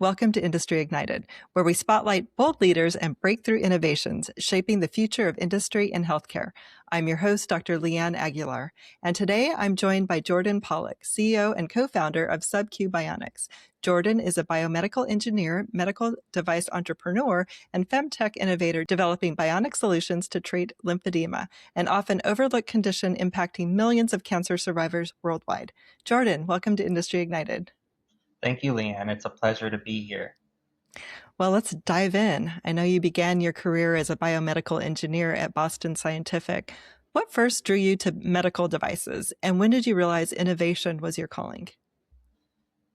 Welcome to Industry Ignited, where we spotlight bold leaders and breakthrough innovations shaping the future of industry and healthcare. I'm your host, Dr. Leanne Aguilar, and today I'm joined by Jordan Pollack, CEO and co-founder of SubQ Bionics. Jordan is a biomedical engineer, medical device entrepreneur, and femtech innovator developing bionic solutions to treat lymphedema, an often overlooked condition impacting millions of cancer survivors worldwide. Jordan, welcome to Industry Ignited. Thank you, Leanne. It's a pleasure to be here. Well, let's dive in. I know you began your career as a biomedical engineer at Boston Scientific. What first drew you to medical devices, and when did you realize innovation was your calling?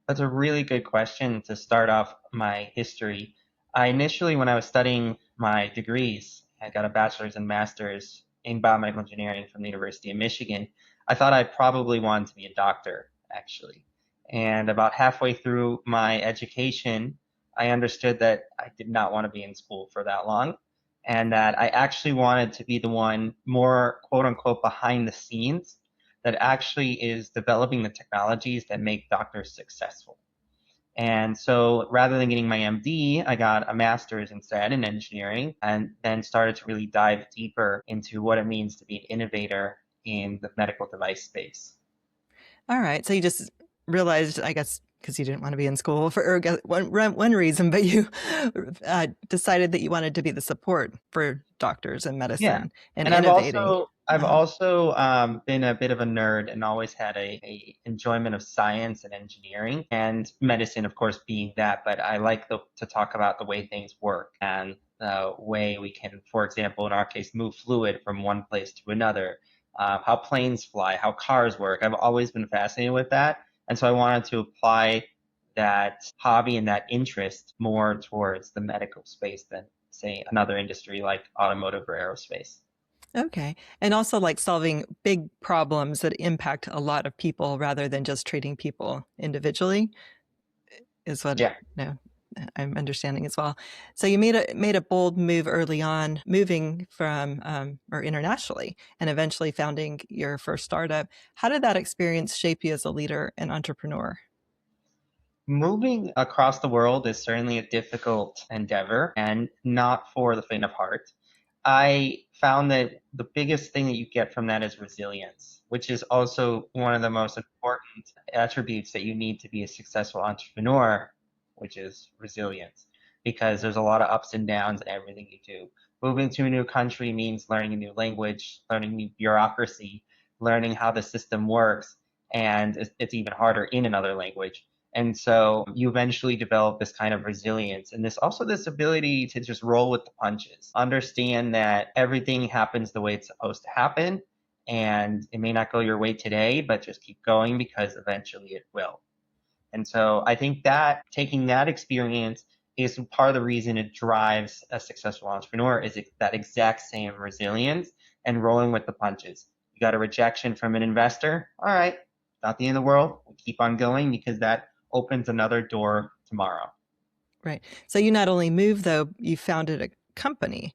That's a really good question to start off my history. When I was studying my degrees, I got a bachelor's and master's in biomedical engineering from the University of Michigan. I thought I probably wanted to be a doctor, actually. And about halfway through my education, I understood that I did not want to be in school for that long, and that I actually wanted to be the one more quote unquote behind the scenes that actually is developing the technologies that make doctors successful. And so rather than getting my MD, I got a master's instead in engineering, and then started to really dive deeper into what it means to be an innovator in the medical device space. All right. So you just realized, I guess, because you didn't want to be in school for one reason, but you decided that you wanted to be the support for doctors in medicine and innovating. I've also been a bit of a nerd and always had a enjoyment of science and engineering, and medicine, of course, being that. But I like to talk about the way things work and the way we can, for example, in our case, move fluid from one place to another, how planes fly, how cars work. I've always been fascinated with that. And so I wanted to apply that hobby and that interest more towards the medical space than, say, another industry like automotive or aerospace. Okay. And also like solving big problems that impact a lot of people rather than just treating people individually is what I'm understanding as well. So you made a bold move early on, moving from or internationally, and eventually founding your first startup. How did that experience shape you as a leader and entrepreneur? Moving across the world is certainly a difficult endeavor and not for the faint of heart. I found that the biggest thing that you get from that is resilience, which is also one of the most important attributes that you need to be a successful entrepreneur, which is resilience, because there's a lot of ups and downs in everything you do. Moving to a new country means learning a new language, learning new bureaucracy, learning how the system works, and it's even harder in another language. And so you eventually develop this kind of resilience and this ability to just roll with the punches, understand that everything happens the way it's supposed to happen. And it may not go your way today, but just keep going because eventually it will. And so I think that taking that experience is part of the reason it drives a successful entrepreneur is that exact same resilience and rolling with the punches. You got a rejection from an investor. All right, not the end of the world. We'll keep on going because that opens another door tomorrow. Right. So you not only moved, though, you founded a company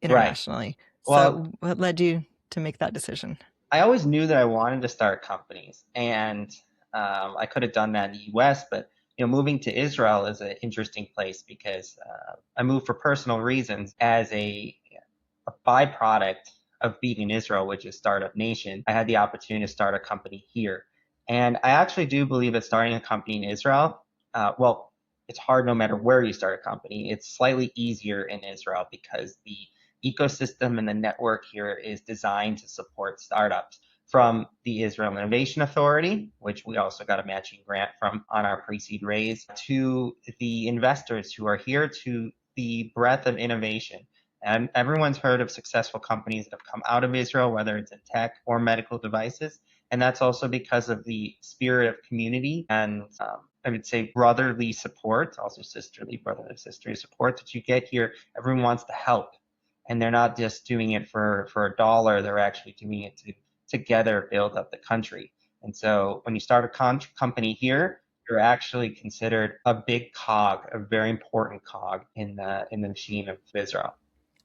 internationally. Right. So what led you to make that decision? I always knew that I wanted to start companies, and I could have done that in the US, but moving to Israel is an interesting place because I moved for personal reasons. As a byproduct of being in Israel, which is Startup Nation, I had the opportunity to start a company here. And I actually do believe that starting a company in Israel, it's hard no matter where you start a company. It's slightly easier in Israel because the ecosystem and the network here is designed to support startups, from the Israel Innovation Authority, which we also got a matching grant from on our pre-seed raise, to the investors who are here, to the breadth of innovation. And everyone's heard of successful companies that have come out of Israel, whether it's in tech or medical devices. And that's also because of the spirit of community and I would say brotherly support, also brotherly sisterly support that you get here. Everyone wants to help, and they're not just doing it for a dollar. They're actually doing it to together build up the country. And so when you start a company here, you're actually considered a big cog, a very important cog in the machine of Israel.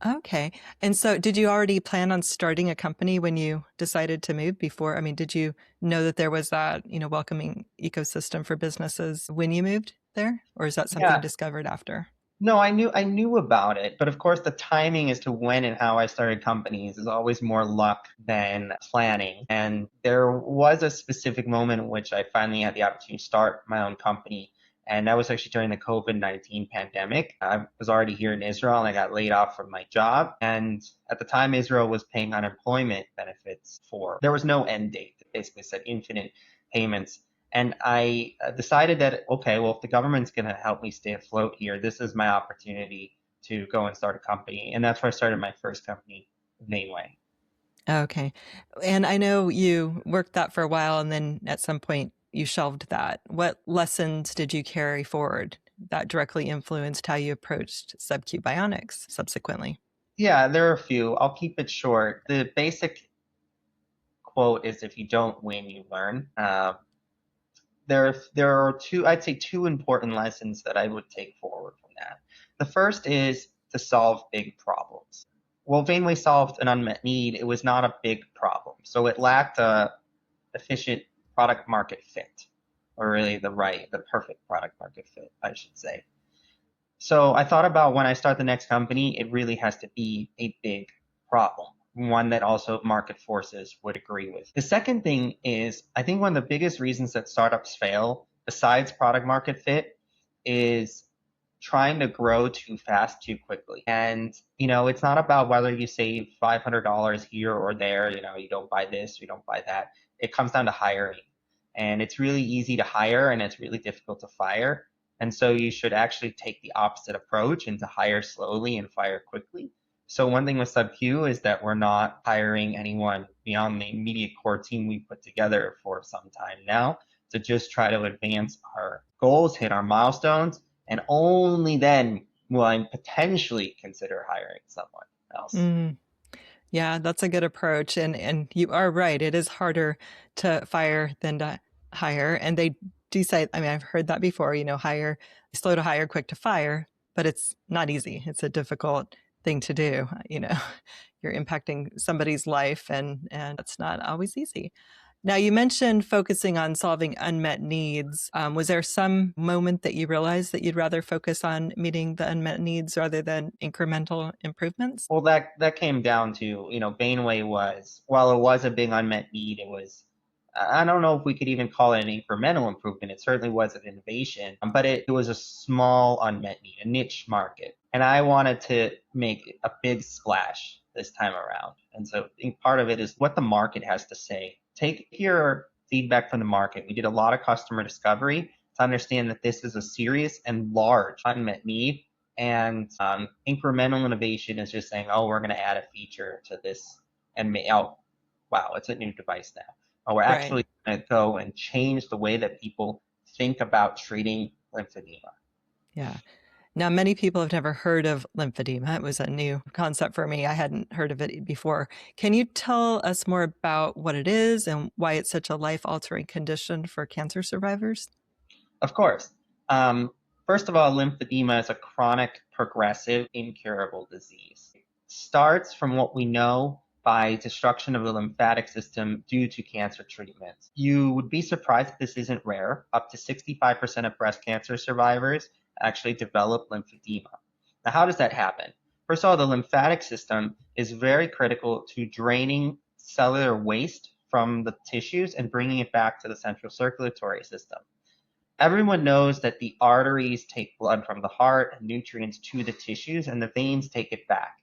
Okay. And so did you already plan on starting a company when you decided to move before? I mean, did you know that there was that, welcoming ecosystem for businesses when you moved? there? Or is that something Yeah, discovered after? no, I knew about it, but of course the timing as to when and how I started companies is always more luck than planning. And there was a specific moment in which I finally had the opportunity to start my own company. And that was actually during the COVID-19 pandemic. I was already here in Israel and I got laid off from my job. And at the time, Israel was paying unemployment benefits there was no end date. It basically said infinite payments. And I decided that, okay, well, if the government's going to help me stay afloat here, this is my opportunity to go and start a company. And that's where I started my first company, Mainway. Okay. And I know you worked that for a while and then at some point you shelved that. What lessons did you carry forward that directly influenced how you approached SubQ Bionics subsequently? Yeah, there are a few. I'll keep it short. The basic quote is if you don't win, you learn. There are I'd say two important lessons that I would take forward from that. The first is to solve big problems. Well, Mainway solved an unmet need. It was not a big problem, so it lacked a efficient product market fit, or really the perfect product market fit, I should say. So I thought about when I start the next company, it really has to be a big problem, one that also market forces would agree with. The second thing is, I think one of the biggest reasons that startups fail, besides product market fit, is trying to grow too fast too quickly. And, it's not about whether you save $500 here or there, you don't buy this, you don't buy that. It comes down to hiring. And it's really easy to hire and it's really difficult to fire. And so you should actually take the opposite approach and to hire slowly and fire quickly. So one thing with SubQ is that we're not hiring anyone beyond the immediate core team we put together for some time now to just try to advance our goals, hit our milestones, and only then will I potentially consider hiring someone else. Mm, yeah, that's a good approach. And you are right. It is harder to fire than to hire. And they do say, I mean, I've heard that before, slow to hire, quick to fire, but it's not easy. It's a difficult thing to do. You're impacting somebody's life and it's not always easy. Now, you mentioned focusing on solving unmet needs. Was there some moment that you realized that you'd rather focus on meeting the unmet needs rather than incremental improvements? Well, that came down to, Bainway while it was a big unmet need, it was, I don't know if we could even call it an incremental improvement. It certainly was an innovation, but it was a small unmet need, a niche market. And I wanted to make a big splash this time around. And so I think part of it is what the market has to say. Take your feedback from the market. We did a lot of customer discovery to understand that this is a serious and large unmet need. And incremental innovation is just saying, oh, we're going to add a feature to this oh, wow, it's a new device now. Oh, we're Right. actually going to go and change the way that people think about treating lymphedema. Yeah. Now, many people have never heard of lymphedema. It was a new concept for me. I hadn't heard of it before. Can you tell us more about what it is and why it's such a life-altering condition for cancer survivors? Of course. First of all, lymphedema is a chronic, progressive, incurable disease. It starts from what we know by destruction of the lymphatic system due to cancer treatments. You would be surprised that this isn't rare. Up to 65% of breast cancer survivors actually develop lymphedema. Now, how does that happen? First of all, the lymphatic system is very critical to draining cellular waste from the tissues and bringing it back to the central circulatory system. Everyone knows that the arteries take blood from the heart and nutrients to the tissues, and the veins take it back.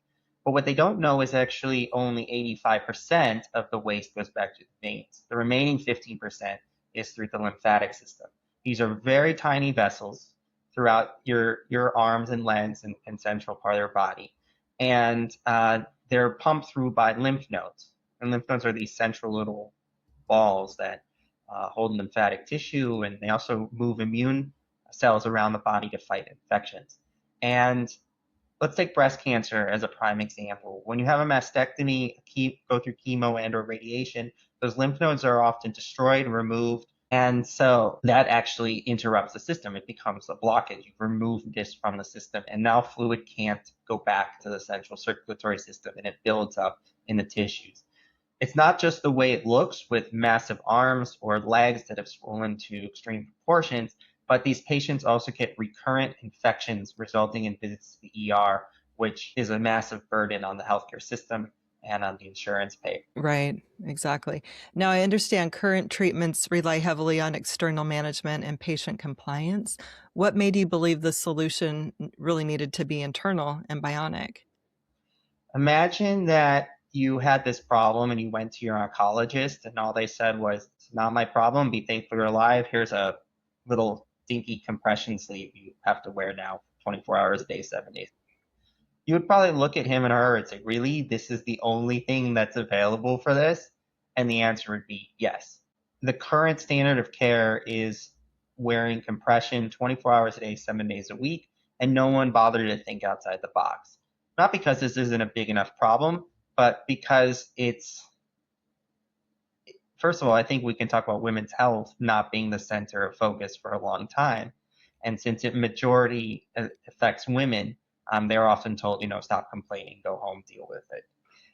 But what they don't know is actually only 85% of the waste goes back to the veins. The remaining 15% is through the lymphatic system. These are very tiny vessels throughout your arms and legs and central part of your body. And they're pumped through by lymph nodes. And lymph nodes are these central little balls that hold lymphatic tissue, and they also move immune cells around the body to fight infections. And let's take breast cancer as a prime example. When you have a mastectomy, go through chemo and or radiation, those lymph nodes are often destroyed and removed. And so that actually interrupts the system. It becomes a blockage. You've removed this from the system, and now fluid can't go back to the central circulatory system, and it builds up in the tissues. It's not just the way it looks with massive arms or legs that have swollen to extreme proportions. But these patients also get recurrent infections resulting in visits to the ER, which is a massive burden on the healthcare system and on the insurance pay. Right, exactly. Now, I understand current treatments rely heavily on external management and patient compliance. What made you believe the solution really needed to be internal and bionic? Imagine that you had this problem and you went to your oncologist and all they said was, it's not my problem, be thankful you're alive. Here's a little dinky compression sleeve you have to wear now 24 hours a day, 7 days. You would probably look at him and her and say, really, this is the only thing that's available for this? And the answer would be yes. The current standard of care is wearing compression 24 hours a day, 7 days a week, and no one bothered to think outside the box. Not because this isn't a big enough problem, but because first of all, I think we can talk about women's health not being the center of focus for a long time. And since it majority affects women, they're often told, stop complaining, go home, deal with it.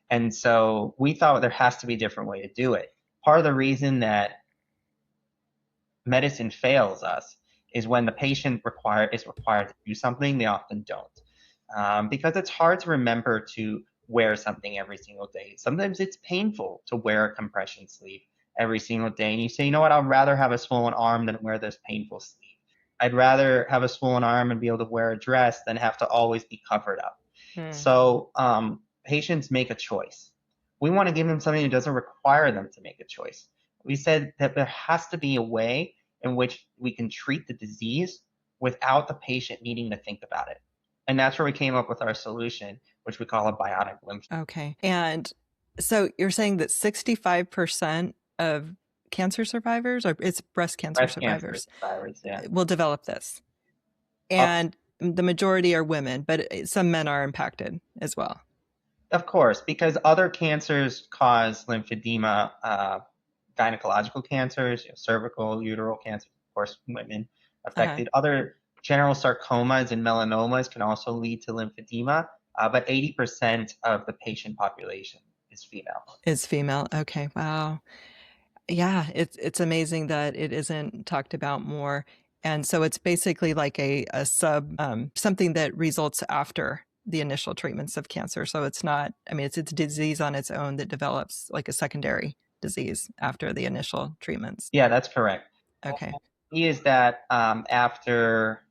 And so we thought there has to be a different way to do it. Part of the reason that medicine fails us is when the patient is required to do something, they often don't. Because it's hard to remember to wear something every single day. Sometimes it's painful to wear a compression sleeve every single day. And you say, you know what, I'd rather have a swollen arm than wear this painful sleeve. I'd rather have a swollen arm and be able to wear a dress than have to always be covered up. So patients make a choice. We want to give them something that doesn't require them to make a choice. We said that there has to be a way in which we can treat the disease without the patient needing to think about it. And that's where we came up with our solution, which we call a bionic lymph. Okay. And so you're saying that 65% of cancer survivors, or it's breast cancer survivors, will develop this. And the majority are women, but some men are impacted as well. Of course, because other cancers cause lymphedema, gynecological cancers, cervical, uteral cancer, of course, women affected. Other general sarcomas and melanomas can also lead to lymphedema, but 80% of the patient population is female. Is female. Okay. Wow. Yeah, it's amazing that it isn't talked about more. And so it's basically like a something that results after the initial treatments of cancer. So it's not, it's a disease on its own that develops like a secondary disease after the initial treatments. Yeah, that's correct. Okay. Is that after,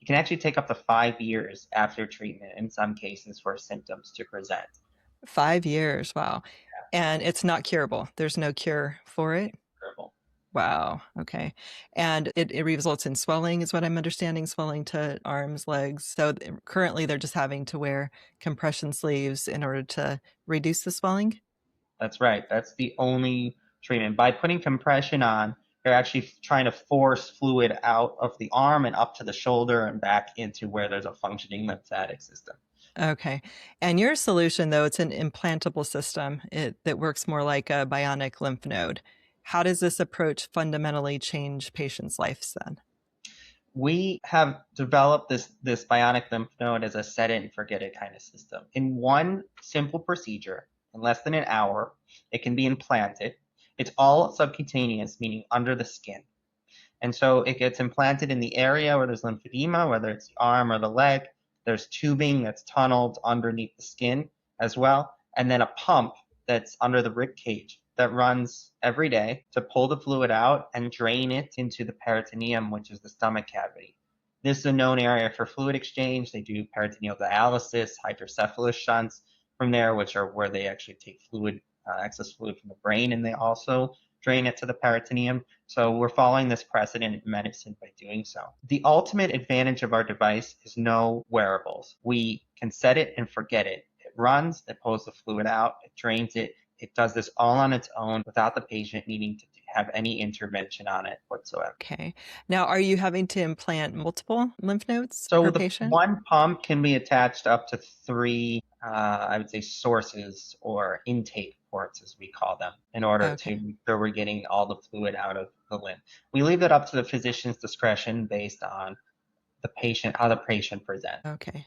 it can actually take up to 5 years after treatment in some cases for symptoms to present. 5 years, wow. And it's not curable. There's no cure for it? Curable. Wow. Okay. And it results in swelling, is what I'm understanding, swelling to arms, legs. So currently they're just having to wear compression sleeves in order to reduce the swelling? That's right. That's the only treatment. By putting compression on, they're actually trying to force fluid out of the arm and up to the shoulder and back into where there's a functioning lymphatic system. Okay. And your solution, though, it's an implantable system that works more like a bionic lymph node. How does this approach fundamentally change patients' lives then? We have developed this bionic lymph node as a set it and forget it kind of system. In one simple procedure, in less than an hour, it can be implanted. It's all subcutaneous, meaning under the skin. And so it gets implanted in the area where there's lymphedema, whether it's the arm or the leg. There's tubing that's tunneled underneath the skin as well, and then a pump that's under the rib cage that runs every day to pull the fluid out and drain it into the peritoneum, which is the stomach cavity. This is a known area for fluid exchange. They do peritoneal dialysis, hydrocephalus shunts from there, which are where they actually take fluid, excess fluid from the brain, and they also drain it to the peritoneum. So we're following this precedent in medicine by doing so. The ultimate advantage of our device is no wearables. We can set it and forget it. It runs, it pulls the fluid out, it drains it. It does this all on its own without the patient needing to have any intervention on it whatsoever. Okay. Now, are you having to implant multiple lymph nodes per patient? So one pump can be attached up to 3, I would say, sources or intake ports, as we call them, in order to make sure we're getting all the fluid out of the lymph. We leave it up to the physician's discretion based on the patient, how the patient presents. Okay.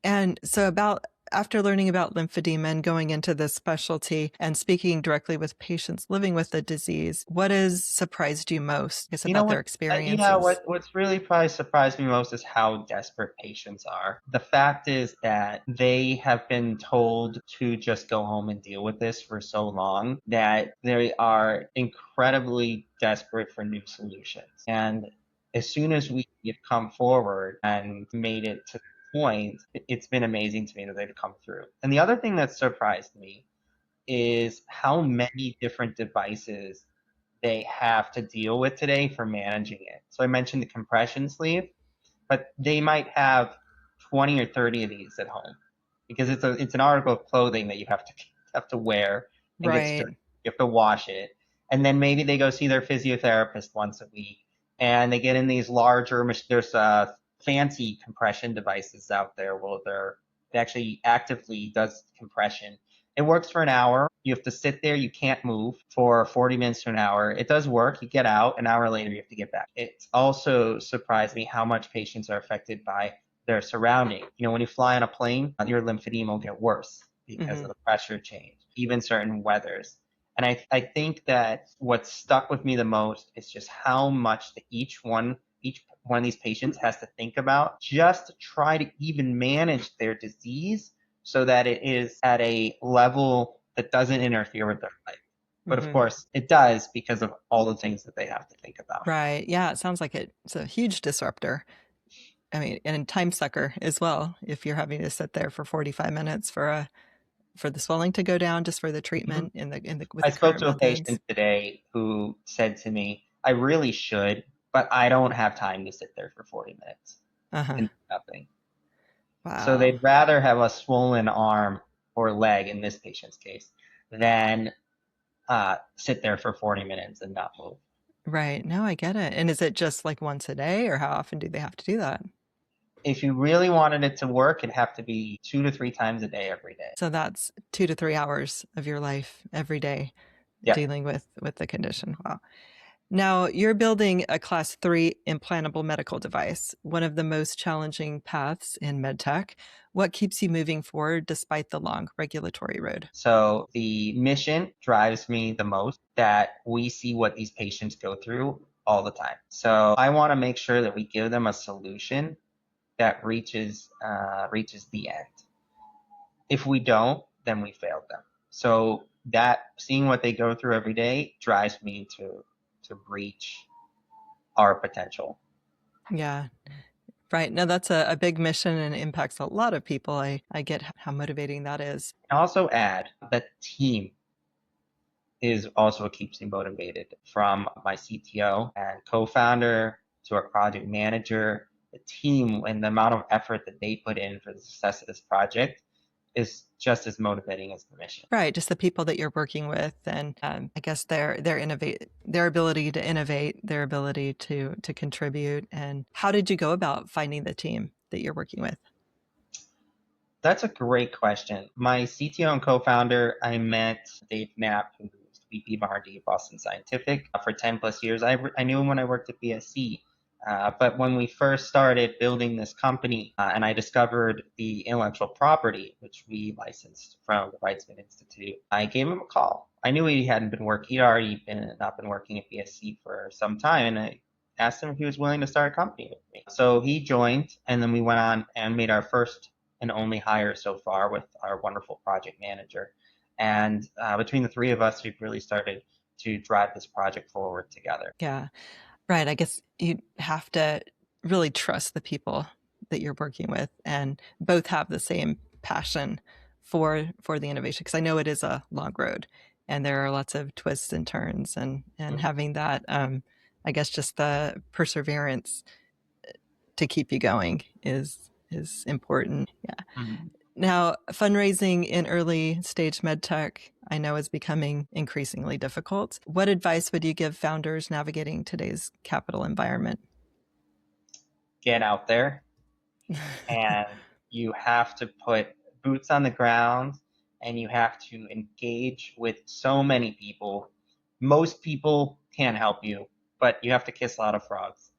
And so about after learning about lymphedema and going into this specialty and speaking directly with patients living with the disease, what has surprised you most, I guess, You know about their what? Yeah, experiences? what's really probably surprised me most is how desperate patients are. The fact is that they have been told to just go home and deal with this for so long that they are incredibly desperate for new solutions. And as soon as we have come forward and made it to the point, it's been amazing to me that they've come through. And the other thing that surprised me is how many different devices they have to deal with today for managing it. So I mentioned the compression sleeve, but they might have 20 or 30 of these at home because it's an article of clothing that you have to wear and get Right. dirty. You have to wash it. And then maybe they go see their physiotherapist once a week and they get in these larger, there's fancy compression devices out there where it actually actively does compression. It works for an hour. You have to sit there. You can't move for 40 minutes to an hour. It does work. You get out. An hour later, you have to get back. It's also surprised me how much patients are affected by their surrounding. You know, when you fly on a plane, your lymphedema will get worse because of the pressure change, even certain weathers. And I think that what stuck with me the most is just how much each one of these patients has to think about just to try to even manage their disease so that it is at a level that doesn't interfere with their life. But of course, it does because of all the things that they have to think about. Right. Yeah, it sounds like it's a huge disruptor. I mean, and time sucker as well. If you're having to sit there for 45 minutes for the swelling to go down, just for the Mhm. treatment with I the spoke current to a methods. patient today who said to me, I really should, but I don't have time to sit there for 40 minutes Uh-huh. and do nothing. So Wow. they'd rather have a swollen arm or leg, in this patient's case, than sit there for 40 minutes and not move. Right. No, I get it. And is it just like once a day, or how often do they have to do that? If you really wanted it to work, it'd have to be 2 to 3 times a day every day. So that's 2 to 3 hours of your life every day Yeah. dealing with the condition. Wow. Now, you're building a class 3 implantable medical device, one of the most challenging paths in medtech. What keeps you moving forward despite the long regulatory road? So the mission drives me the most, that we see what these patients go through all the time. So I want to make sure that we give them a solution that reaches the end. If we don't, then we failed them. So that seeing what they go through every day drives me to reach our potential. Yeah. Right. No, that's a big mission and it impacts a lot of people. I get how motivating that is. I also add that team is also what keeps me motivated, from my CTO and co-founder to our project manager. The team and the amount of effort that they put in for the success of this project is just as motivating as the mission. Right, just the people that you're working with, and I guess their ability to innovate, their ability to contribute. And how did you go about finding the team that you're working with? That's a great question. My CTO and co-founder, I met Dave Knapp, who's VP of R&D at Boston Scientific, for 10 plus years. I knew him when I worked at BSC. But when we first started building this company, and I discovered the intellectual property, which we licensed from the Weizmann Institute, I gave him a call. I knew he hadn't been working. He'd already not been working at BSC for some time, and I asked him if he was willing to start a company with me. So he joined, and then we went on and made our first and only hire so far with our wonderful project manager. And between the three of us, we've really started to drive this project forward together. Yeah, right. I guess you have to really trust the people that you're working with, and both have the same passion for the innovation. Because I know it is a long road, and there are lots of twists and turns, and having that, I guess, just the perseverance to keep you going is important. Yeah. Mm-hmm. Now, fundraising in early stage medtech, I know, is becoming increasingly difficult. What advice would you give founders navigating today's capital environment? Get out there, and you have to put boots on the ground, and you have to engage with so many people. Most people can't help you, but you have to kiss a lot of frogs.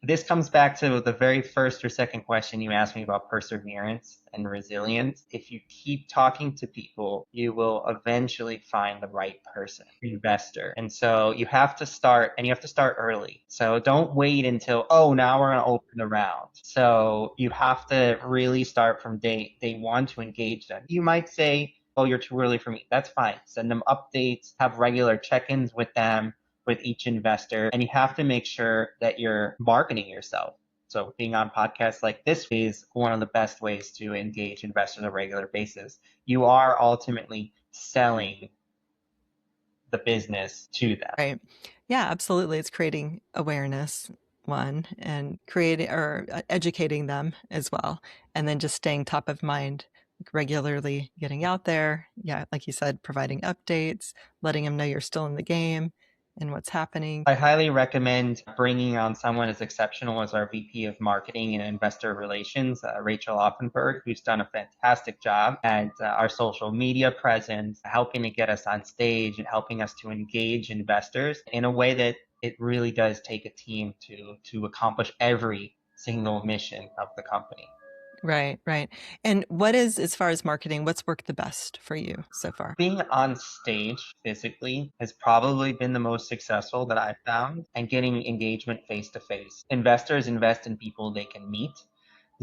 This comes back to the very first or second question you asked me about perseverance and resilience. If you keep talking to people, you will eventually find the right person, investor. And so you have to start, and you have to start early. So don't wait until, oh, now we're going to open the round. So you have to really start from day one to engage them. You might say, oh, you're too early for me. That's fine. Send them updates, have regular check-ins with them, with each investor, and you have to make sure that you're marketing yourself. So being on podcasts like this is one of the best ways to engage investors on a regular basis. You are ultimately selling the business to them. Right. Yeah, absolutely. It's creating awareness, one, and creating or educating them as well. And then just staying top of mind, regularly getting out there. Yeah, like you said, providing updates, letting them know you're still in the game and what's happening. I highly recommend bringing on someone as exceptional as our VP of Marketing and Investor Relations, Rachel Offenberg, who's done a fantastic job at our social media presence, helping to get us on stage and helping us to engage investors in a way that it really does take a team to accomplish every single mission of the company. Right, right. And what is, as far as marketing, what's worked the best for you so far? Being on stage physically has probably been the most successful that I've found, and getting engagement face to face. Investors invest in people they can meet.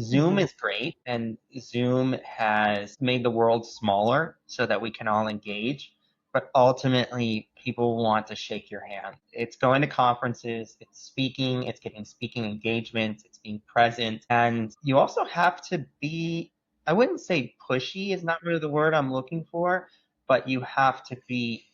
Zoom is great, and Zoom has made the world smaller so that we can all engage. But ultimately, people want to shake your hand. It's going to conferences, it's speaking, it's getting speaking engagements, it's being present. And you also have to be, I wouldn't say pushy is not really the word I'm looking for, but you have to be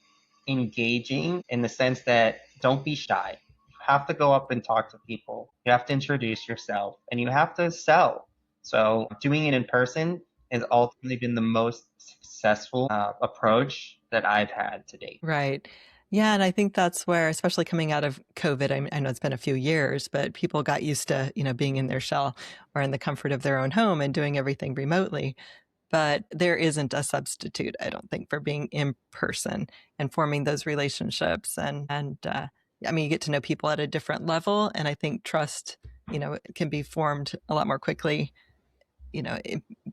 engaging in the sense that don't be shy. You have to go up and talk to people. You have to introduce yourself and you have to sell. So doing it in person has ultimately been the most successful approach that I've had to date. Right. Yeah, and I think that's where, especially coming out of COVID, I know it's been a few years, but people got used to, being in their shell or in the comfort of their own home and doing everything remotely. But there isn't a substitute, I don't think, for being in person and forming those relationships. I mean, you get to know people at a different level, and I think trust, it can be formed a lot more quickly,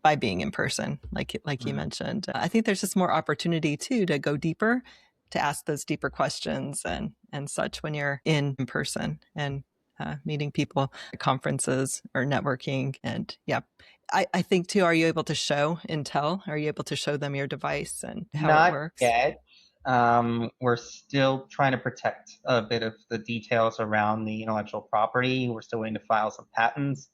by being in person, like you mentioned. I think there's just more opportunity too to go deeper, to ask those deeper questions and such when you're in person and meeting people at conferences or networking. And yeah, I think too, are you able to show and tell? Are you able to show them your device and how it Not works? yet. We're still trying to protect a bit of the details around the intellectual property. We're still waiting to file some patents.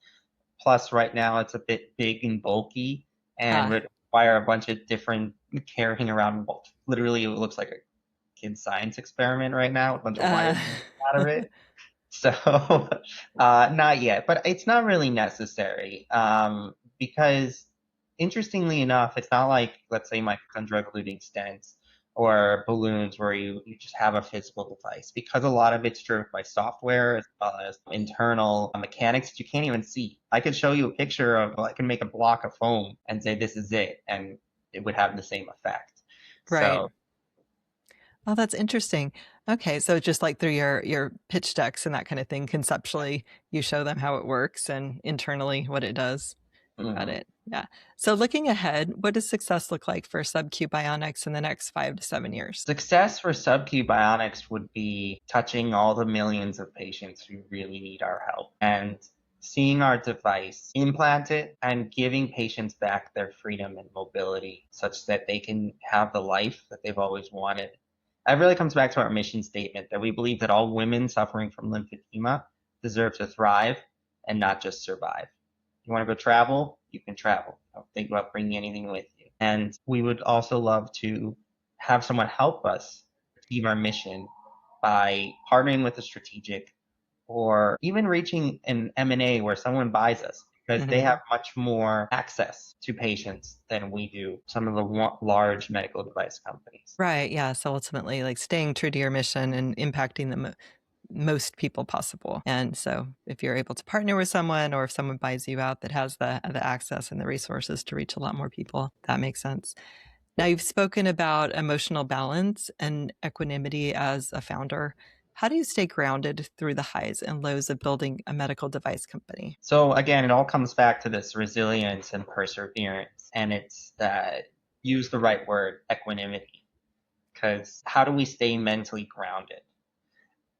Plus, right now it's a bit big and bulky and would require a bunch of different carrying around. Literally, it looks like a kid's science experiment right now with a bunch of wires out of it. So, not yet, but it's not really necessary because, interestingly enough, it's not like, let's say, microgun drug-eluting stents or balloons where you just have a physical device, because a lot of it's driven by software as well as internal mechanics that you can't even see. I could show you a picture of, I can make a block of foam and say this is it, and it would have the same effect. Right. So, Oh, that's interesting. Okay, so just like through your pitch decks and that kind of thing, conceptually, you show them how it works and internally what it does. Got it. Yeah. So looking ahead, what does success look like for SubQ Bionics in the next 5 to 7 years? success for SubQ Bionics would be touching all the millions of patients who really need our help and seeing our device implanted and giving patients back their freedom and mobility such that they can have the life that they've always wanted. That really comes back to our mission statement that we believe that all women suffering from lymphedema deserve to thrive and not just survive. You want to go travel? You can travel. Don't think about bringing anything with you. And we would also love to have someone help us achieve our mission by partnering with a strategic or even reaching an M&A where someone buys us, because they have much more access to patients than we do, some of the large medical device companies. Right. Yeah. So ultimately, like staying true to your mission and impacting the most people possible. And so if you're able to partner with someone, or if someone buys you out that has the access and the resources to reach a lot more people, that makes sense. Now, you've spoken about emotional balance and equanimity as a founder. How do you stay grounded through the highs and lows of building a medical device company? So again, it all comes back to this resilience and perseverance, and it's use the right word, equanimity. Because how do we stay mentally grounded?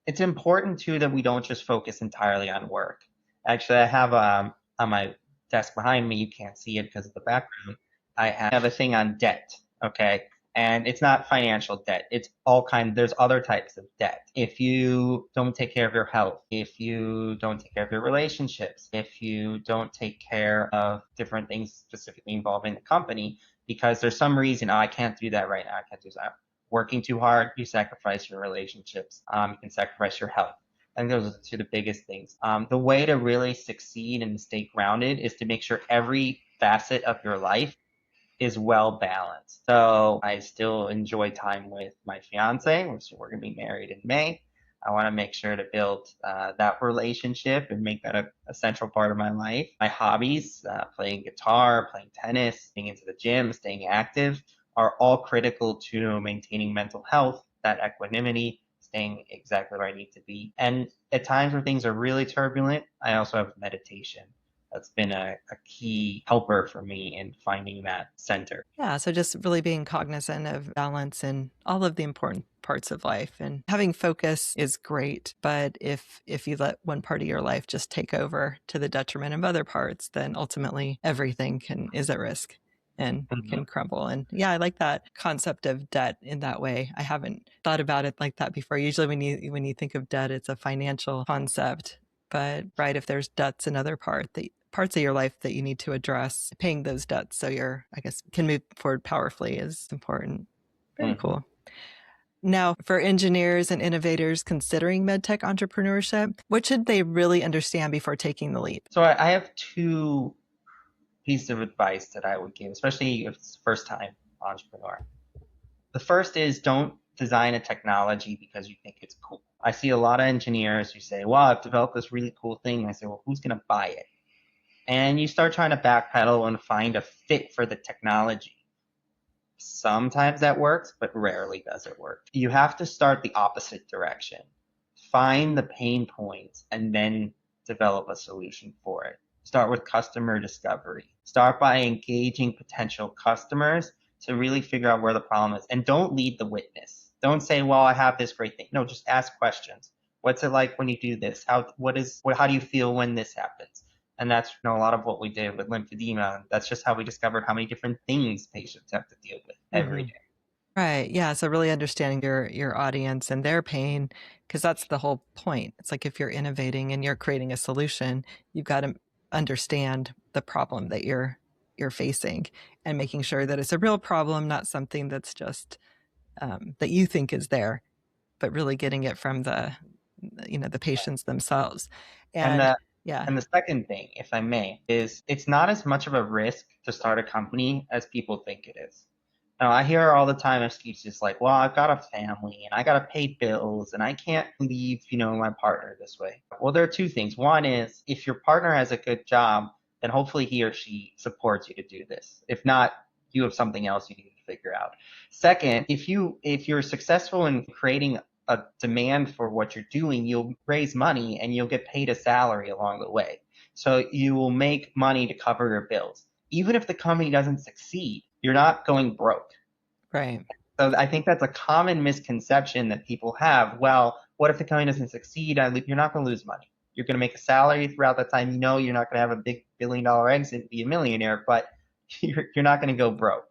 It's important too that we don't just focus entirely on work. Actually, I have on my desk behind me, you can't see it because of the background, I have a thing on debt, okay? And it's not financial debt. It's all kind, there's other types of debt. If you don't take care of your health, if you don't take care of your relationships, if you don't take care of different things specifically involving the company, because there's some reason, oh, I can't do that right now, I can't do that. Working too hard, you sacrifice your relationships. You can sacrifice your health. I think those are two of the biggest things. The way to really succeed and stay grounded is to make sure every facet of your life is well balanced. So I still enjoy time with my fiance. We're going to be married in May. I want to make sure to build that relationship and make that a central part of my life. My hobbies, playing guitar, playing tennis, being into the gym, staying active, are all critical to maintaining mental health, that equanimity, staying exactly where I need to be. And at times where things are really turbulent, I also have meditation. That's been a key helper for me in finding that center. Yeah, so just really being cognizant of balance in all of the important parts of life, and having focus is great, but if you let one part of your life just take over to the detriment of other parts, then ultimately everything is at risk and can crumble. And yeah, I like that concept of debt in that way. I haven't thought about it like that before. Usually when you think of debt, it's a financial concept, but right, if there's debts in other parts of your life that you need to address, paying those debts so I guess, can move forward powerfully is important. Very cool. Now, for engineers and innovators considering medtech entrepreneurship, what should they really understand before taking the leap? So I have two pieces of advice that I would give, especially if it's first time entrepreneur. The first is don't design a technology because you think it's cool. I see a lot of engineers who say, well, I've developed this really cool thing. I say, well, who's going to buy it? And you start trying to backpedal and find a fit for the technology. Sometimes that works, but rarely does it work. You have to start the opposite direction. Find the pain points and then develop a solution for it. Start with customer discovery. Start by engaging potential customers to really figure out where the problem is. And don't lead the witness. Don't say, well, I have this great thing. No, just ask questions. What's it like when you do this? How do you feel when this happens? And that's a lot of what we did with lymphedema. That's just how we discovered how many different things patients have to deal with every day. Right. Yeah. So really understanding your audience and their pain, because that's the whole point. It's like if you're innovating and you're creating a solution, you've got to understand the problem that you're facing and making sure that it's a real problem, not something that's just that you think is there, but really getting it from the patients themselves. And yeah. And the second thing, if I may, is it's not as much of a risk to start a company as people think it is. Now, I hear all the time excuses like, well, I've got a family and I got to pay bills and I can't leave, my partner this way. Well, there are two things. One is if your partner has a good job, then hopefully he or she supports you to do this. If not, you have something else you need to figure out. Second, if you're successful in creating a demand for what you're doing, you'll raise money and you'll get paid a salary along the way. So you will make money to cover your bills. Even if the company doesn't succeed, you're not going broke. Right. So I think that's a common misconception that people have. Well, what if the company doesn't succeed? You're not going to lose money. You're going to make a salary throughout the time. You're not going to have a big $1 billion exit and be a millionaire, but you're not going to go broke.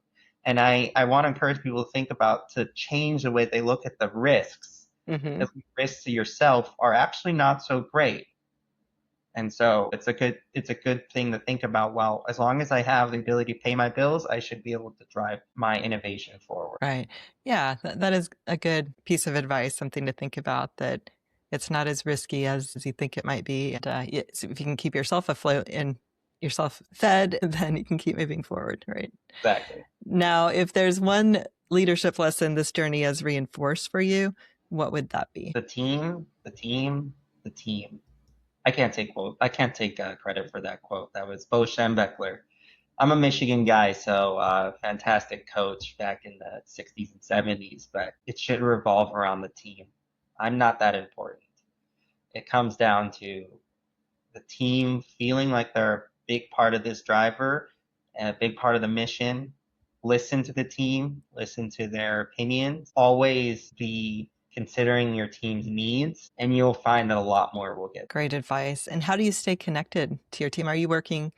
And I want to encourage people to change the way they look at the risks. The risks to yourself are actually not so great. And so it's a good thing to think about. Well, as long as I have the ability to pay my bills, I should be able to drive my innovation forward. Right. Yeah, that is a good piece of advice, something to think about, that it's not as risky as you think it might be. And so if you can keep yourself afloat and yourself fed, then you can keep moving forward, right? Exactly. Now, if there's one leadership lesson this journey has reinforced for you, what would that be? The team. I can't take credit for that quote. That was 𝐉𝐨𝐫𝐝𝐿. I'm a Michigan guy, so fantastic coach back in the 60s and 70s, but it should revolve around the team. I'm not that important. It comes down to the team feeling like they're a big part of this driver and a big part of the mission. Listen to the team, listen to their opinions, always be considering your team's needs, and you'll find that a lot more will get. Great advice. And how do you stay connected to your team? Are you working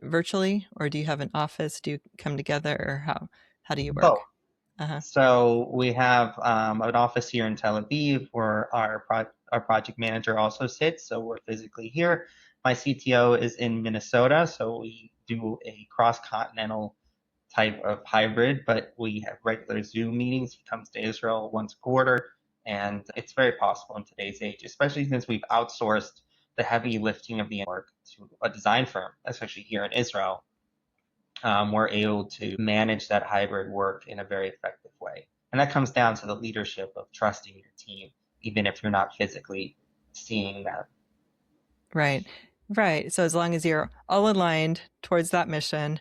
virtually, or do you have an office? Do you come together, or how do you work? Both. So we have an office here in Tel Aviv where our project manager also sits. So we're physically here. My CTO is in Minnesota, so we do a cross-continental type of hybrid, but we have regular Zoom meetings. He comes to Israel once a quarter, and it's very possible in today's age, especially since we've outsourced the heavy lifting of the work to a design firm, especially here in Israel. We're able to manage that hybrid work in a very effective way. And that comes down to the leadership of trusting your team, even if you're not physically seeing them. Right. So as long as you're all aligned towards that mission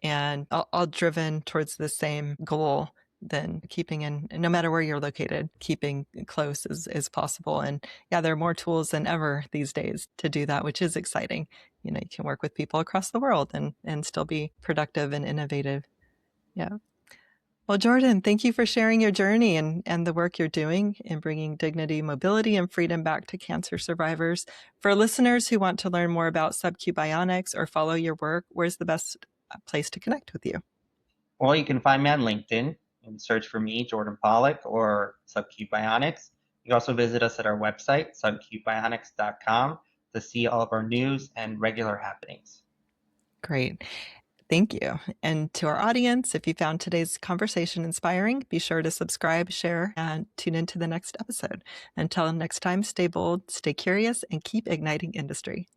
and all driven towards the same goal, then keeping in, no matter where you're located, keeping close is possible. And yeah, there are more tools than ever these days to do that, which is exciting. You can work with people across the world and still be productive and innovative. Yeah. Well, Jordan, thank you for sharing your journey and the work you're doing in bringing dignity, mobility, and freedom back to cancer survivors. For listeners who want to learn more about SubQ Bionics or follow your work, where's the best place to connect with you? Well, you can find me on LinkedIn and search for me, Jordan Pollock, or SubQ Bionics. You can also visit us at our website, subqbionics.com, to see all of our news and regular happenings. Great. Thank you. And to our audience, if you found today's conversation inspiring, be sure to subscribe, share, and tune into the next episode. Until next time, stay bold, stay curious, and keep igniting industry.